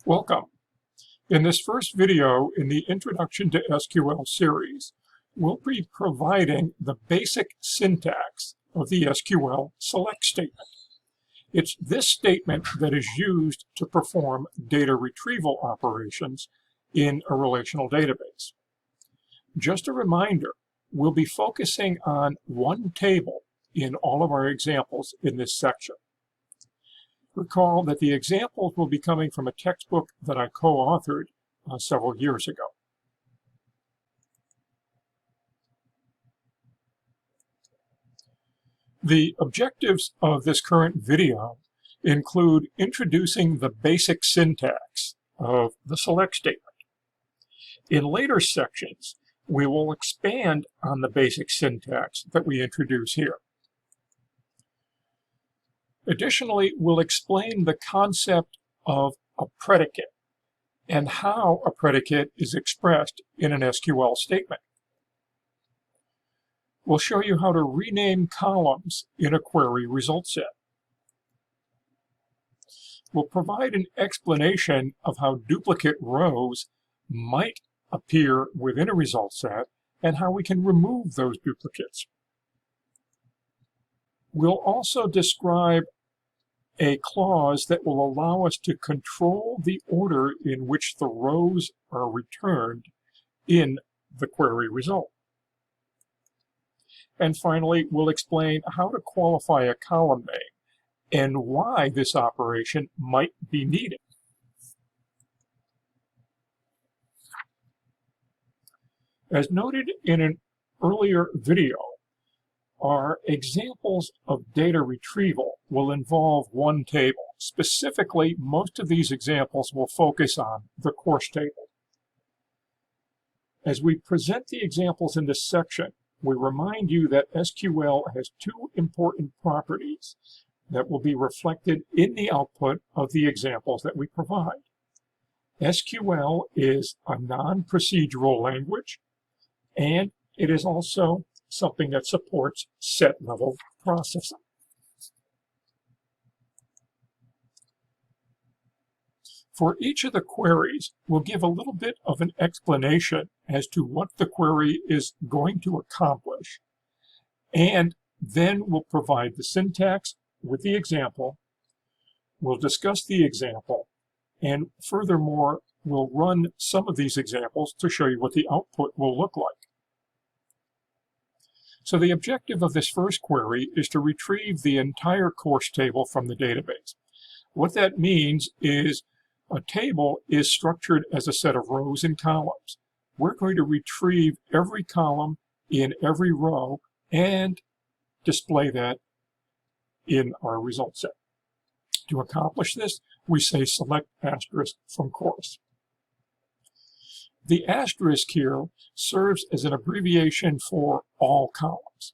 Welcome. In this first video in the Introduction to SQL series, we'll be providing the basic syntax of the SQL SELECT statement. It's this statement that is used to perform data retrieval operations in a relational database. Just a reminder, we'll be focusing on one table in all of our examples in this section. Recall that the examples will be coming from a textbook that I co-authored several years ago. The objectives of this current video include introducing the basic syntax of the SELECT statement. In later sections, we will expand on the basic syntax that we introduce here. Additionally, we'll explain the concept of a predicate and how a predicate is expressed in an SQL statement. We'll show you how to rename columns in a query result set. We'll provide an explanation of how duplicate rows might appear within a result set and how we can remove those duplicates. We'll also describe a clause that will allow us to control the order in which the rows are returned in the query result. And finally, we'll explain how to qualify a column name and why this operation might be needed. As noted in an earlier video, our examples of data retrieval will involve one table. Specifically, most of these examples will focus on the course table. As we present the examples in this section, we remind you that SQL has two important properties that will be reflected in the output of the examples that we provide. SQL is a non-procedural language, and it is also something that supports set-level processing. For each of the queries, we'll give a little bit of an explanation as to what the query is going to accomplish, and then we'll provide the syntax with the example, we'll discuss the example, and furthermore, we'll run some of these examples to show you what the output will look like. So the objective of this first query is to retrieve the entire course table from the database. What that means is a table is structured as a set of rows and columns. We're going to retrieve every column in every row and display that in our result set. To accomplish this, we say select asterisk from course. The asterisk here serves as an abbreviation for all columns.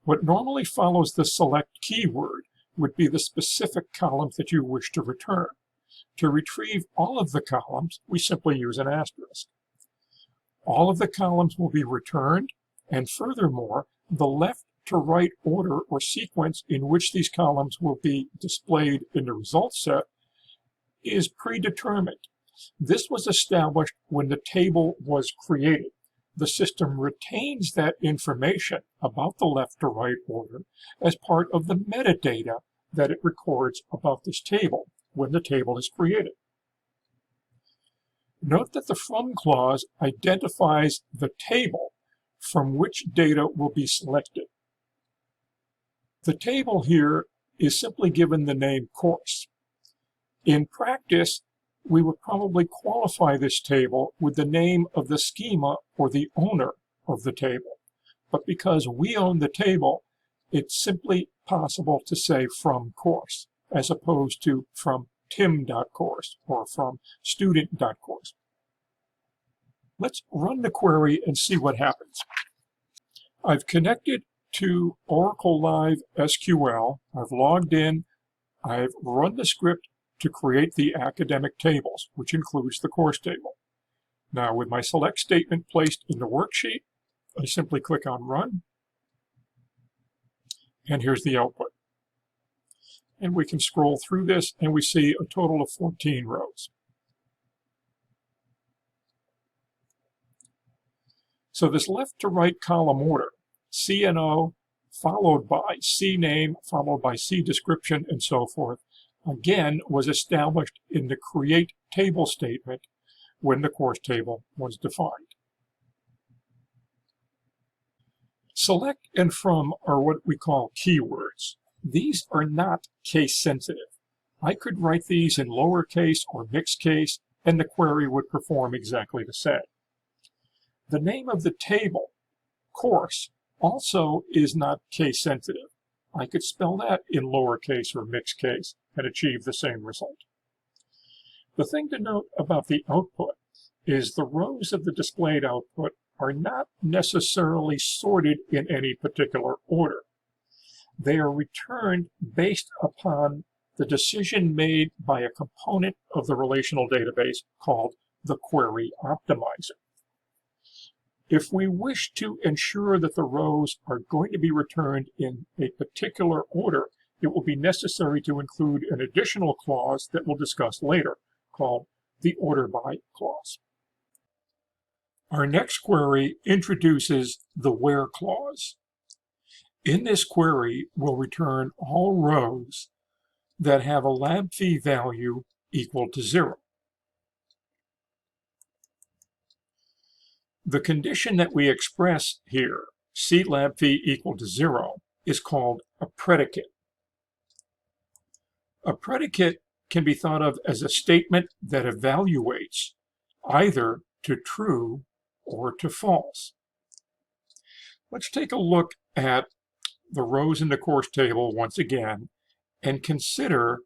What normally follows the select keyword would be the specific columns that you wish to return. To retrieve all of the columns, we simply use an asterisk. All of the columns will be returned, and furthermore, the left to right order or sequence in which these columns will be displayed in the result set is predetermined. This was established when the table was created. The system retains that information about the left to right order as part of the metadata that it records about this table when the table is created. Note that the from clause identifies the table from which data will be selected. The table here is simply given the name course. In practice, we would probably qualify this table with the name of the schema or the owner of the table. But because we own the table, it's simply possible to say from course, as opposed to from tim.course or from student.course. Let's run the query and see what happens. I've connected to Oracle Live SQL. I've logged in. I've run the script to create the academic tables, which includes the course table. Now, with my select statement placed in the worksheet, I simply click on Run, and here's the output. And we can scroll through this, and we see a total of 14 rows. So this left to right column order, CNO followed by CNAME, followed by C description, and so forth, again was established in the create table statement when the course table was defined. Select and from are what we call keywords. These are not case sensitive. I could write these in lowercase or mixed case, and the query would perform exactly the same. The name of the table, course, also is not case sensitive. I could spell that in lowercase or mixed case and achieve the same result. The thing to note about the output is the rows of the displayed output are not necessarily sorted in any particular order. They are returned based upon the decision made by a component of the relational database called the query optimizer. If we wish to ensure that the rows are going to be returned in a particular order, it will be necessary to include an additional clause that we'll discuss later, called the order by clause. Our next query introduces the where clause. In this query, we'll return all rows that have a lab fee value equal to 0. The condition that we express here, C lab fee equal to 0, is called a predicate. A predicate can be thought of as a statement that evaluates either to true or to false. Let's take a look at the rows in the course table once again and consider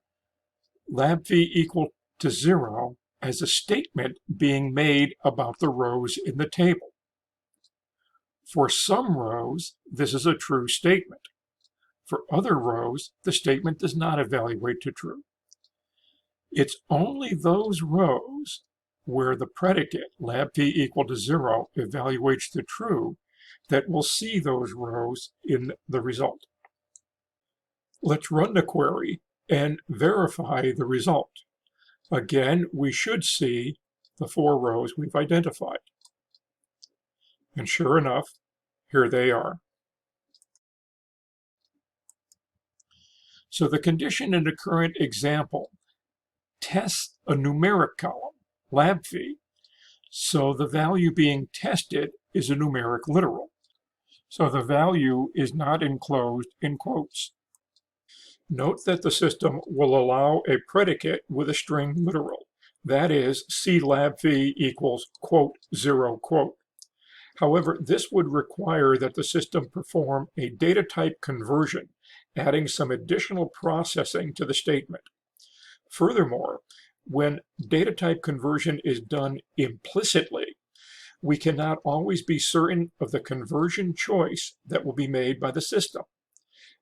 lab fee equal to 0 as a statement being made about the rows in the table. For some rows, this is a true statement. For other rows, the statement does not evaluate to true. It's only those rows where the predicate, lab fee equal to 0, evaluates to true that will see those rows in the result. Let's run the query and verify the result. Again, we should see the 4 rows we've identified. And sure enough, here they are. So the condition in the current example tests a numeric column, lab fee, so the value being tested is a numeric literal. So the value is not enclosed in quotes. Note that the system will allow a predicate with a string literal. That is, C lab fee equals quote 0 quote. However, this would require that the system perform a data type conversion, adding some additional processing to the statement. Furthermore, when data type conversion is done implicitly, we cannot always be certain of the conversion choice that will be made by the system.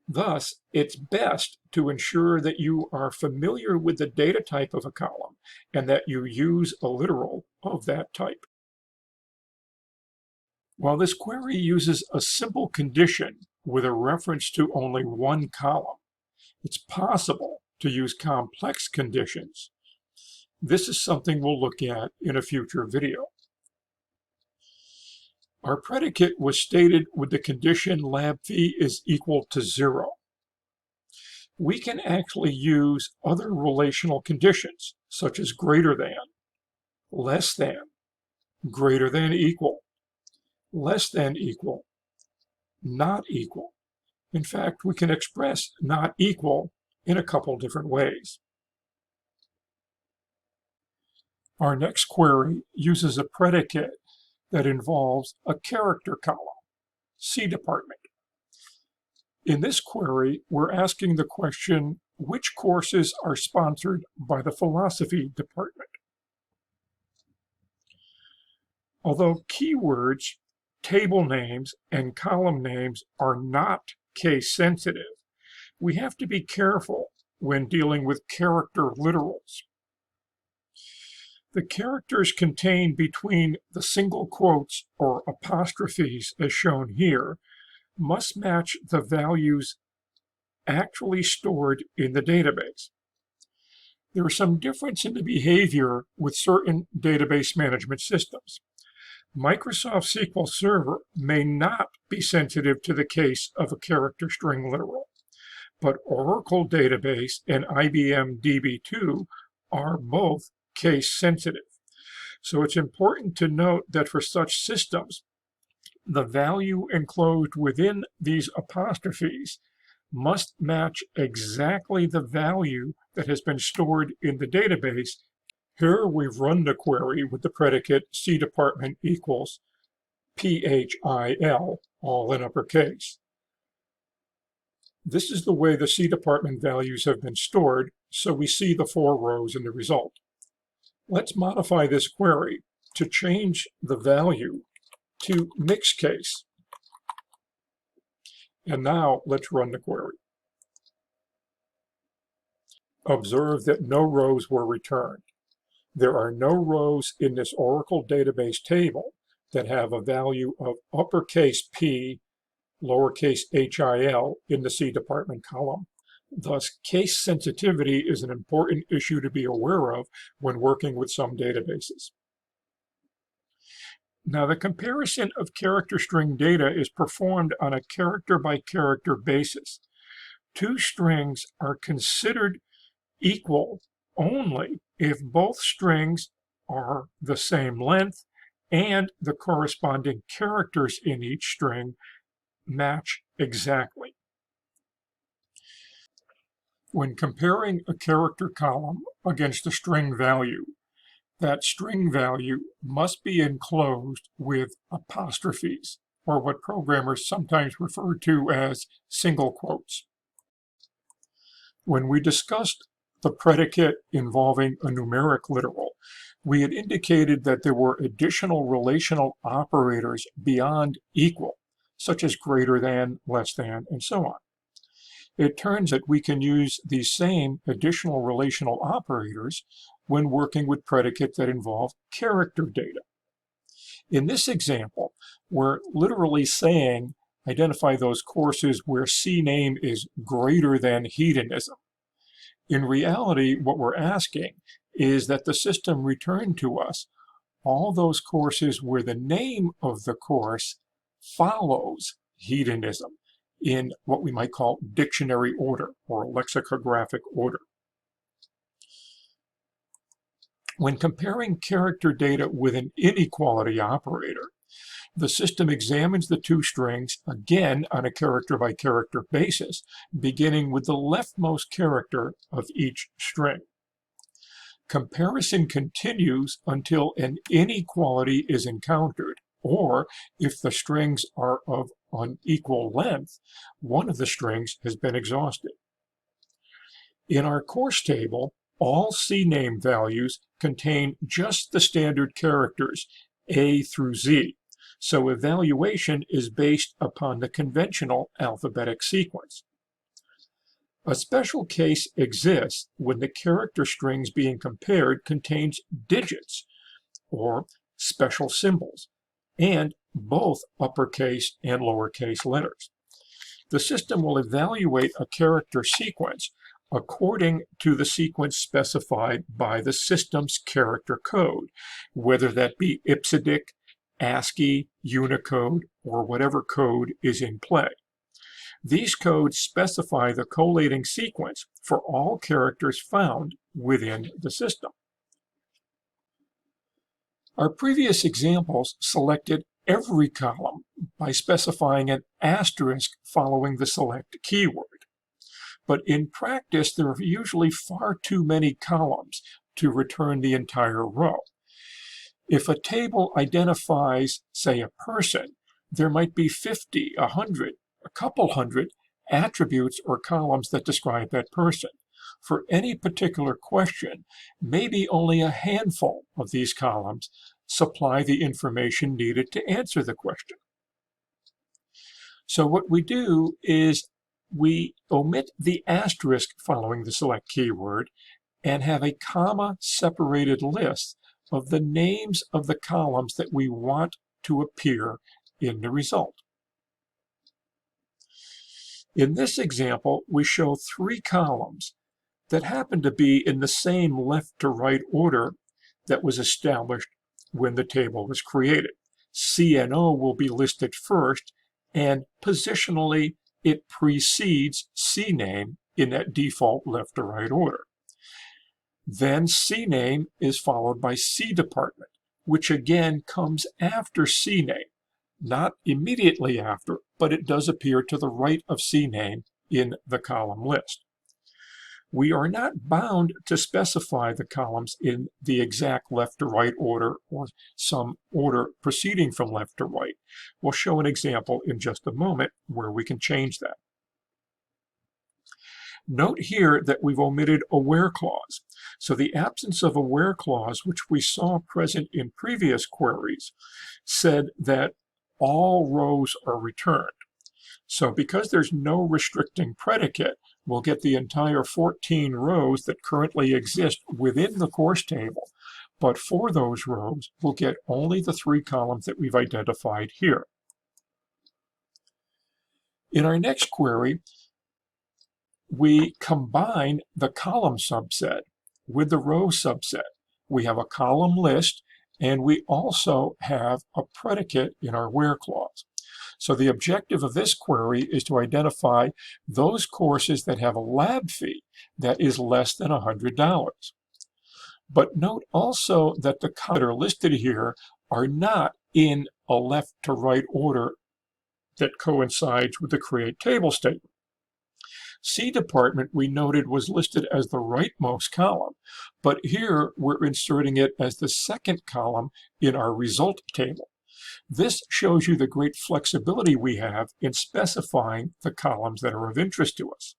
Thus, it's best to ensure that you are familiar with the data type of a column and that you use a literal of that type. While this query uses a simple condition with a reference to only one column, it's possible to use complex conditions. This is something we'll look at in a future video. Our predicate was stated with the condition lab fee is equal to 0. We can actually use other relational conditions, such as greater than, less than, greater than equal, less than equal, not equal. In fact, we can express not equal in a couple different ways. Our next query uses a predicate that involves a character column, C department. In this query, we're asking the question, which courses are sponsored by the philosophy department? Although keywords, table names, and column names are not case sensitive, we have to be careful when dealing with character literals. The characters contained between the single quotes or apostrophes, as shown here, must match the values actually stored in the database. There is some difference in the behavior with certain database management systems. Microsoft SQL Server may not be sensitive to the case of a character string literal, but Oracle Database and IBM DB2 are both case sensitive. So it's important to note that for such systems, the value enclosed within these apostrophes must match exactly the value that has been stored in the database. Here we've run the query with the predicate cdepartment equals PHIL, all in uppercase. This is the way the cdepartment values have been stored, so we see the 4 rows in the result. Let's modify this query to change the value to mixed case. And now let's run the query. Observe that no rows were returned. There are no rows in this Oracle database table that have a value of uppercase P, lowercase HIL in the cdepartment column. Thus, case sensitivity is an important issue to be aware of when working with some databases. Now, the comparison of character string data is performed on a character-by-character basis. 2 strings are considered equal only if both strings are the same length and the corresponding characters in each string match exactly. When comparing a character column against a string value, that string value must be enclosed with apostrophes, or what programmers sometimes refer to as single quotes. When we discussed the predicate involving a numeric literal, we had indicated that there were additional relational operators beyond equal, such as greater than, less than, and so on. It turns out we can use these same additional relational operators when working with predicates that involve character data. In this example, we're literally saying identify those courses where CNAME is greater than hedonism. In reality, what we're asking is that the system return to us all those courses where the name of the course follows hedonism in what we might call dictionary order or lexicographic order. When comparing character data with an inequality operator, the system examines the 2 strings again on a character-by-character basis, beginning with the leftmost character of each string. Comparison continues until an inequality is encountered, or if the strings are of unequal length, one of the strings has been exhausted. In our course table, all CNAME values contain just the standard characters A through Z, so evaluation is based upon the conventional alphabetic sequence. A special case exists when the character strings being compared contains digits, or special symbols, and both uppercase and lowercase letters. The system will evaluate a character sequence according to the sequence specified by the system's character code, whether that be IPSIDIC, ASCII, Unicode, or whatever code is in play. These codes specify the collating sequence for all characters found within the system. Our previous examples selected every column by specifying an asterisk following the select keyword. But in practice, there are usually far too many columns to return the entire row. If a table identifies, say, a person, there might be 50, 100, a couple hundred attributes or columns that describe that person. For any particular question, maybe only a handful of these columns supply the information needed to answer the question. So what we do is we omit the asterisk following the select keyword and have a comma-separated list of the names of the columns that we want to appear in the result. In this example, we show 3 columns that happen to be in the same left to right order that was established when the table was created. CNO will be listed first, and positionally it precedes CNAME in that default left to right order. Then CNAME is followed by CDepartment, which again comes after CNAME, not immediately after, but it does appear to the right of CNAME in the column list. We are not bound to specify the columns in the exact left to right order or some order proceeding from left to right. We'll show an example in just a moment where we can change that. Note here that we've omitted a where clause. So the absence of a where clause, which we saw present in previous queries, said that all rows are returned. So because there's no restricting predicate, we'll get the entire 14 rows that currently exist within the course table. But for those rows, we'll get only the 3 columns that we've identified here. In our next query, we combine the column subset with the row subset. We have a column list, and we also have a predicate in our where clause. So the objective of this query is to identify those courses that have a lab fee that is less than $100. But note also that the columns that are listed here are not in a left to right order that coincides with the create table statement. CDepartment, we noted, was listed as the rightmost column, but here we're inserting it as the second column in our result table. This shows you the great flexibility we have in specifying the columns that are of interest to us.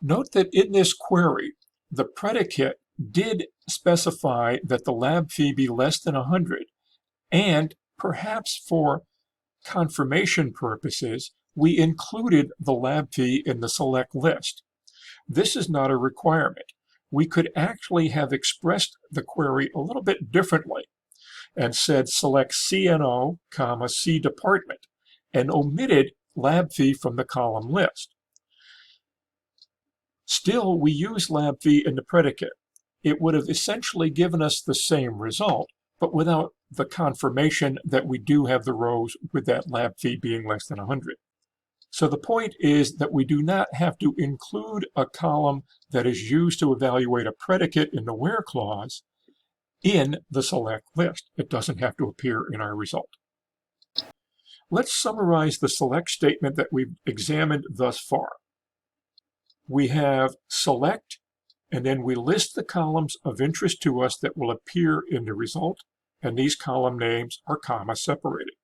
Note that in this query, the predicate did specify that the lab fee be less than 100, and perhaps for confirmation purposes, we included the lab fee in the select list. This is not a requirement. We could actually have expressed the query a little bit differently and said select CNO, CDepartment, and omitted lab fee from the column list. Still, we use lab fee in the predicate. It would have essentially given us the same result, but without the confirmation that we do have the rows with that lab fee being less than 100. So the point is that we do not have to include a column that is used to evaluate a predicate in the where clause in the select list. It doesn't have to appear in our result. Let's summarize the select statement that we've examined thus far. We have select, and then we list the columns of interest to us that will appear in the result, and these column names are comma separated.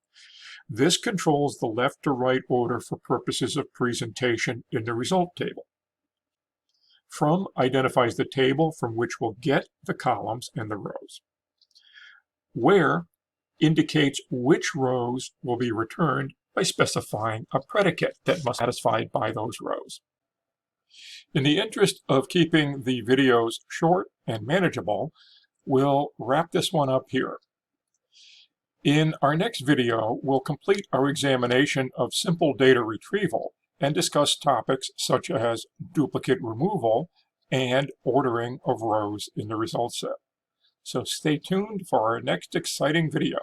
This controls the left to right order for purposes of presentation in the result table. From identifies the table from which we'll get the columns and the rows. Where indicates which rows will be returned by specifying a predicate that must be satisfied by those rows. In the interest of keeping the videos short and manageable, we'll wrap this one up here. In our next video, we'll complete our examination of simple data retrieval and discuss topics such as duplicate removal and ordering of rows in the result set. So stay tuned for our next exciting video.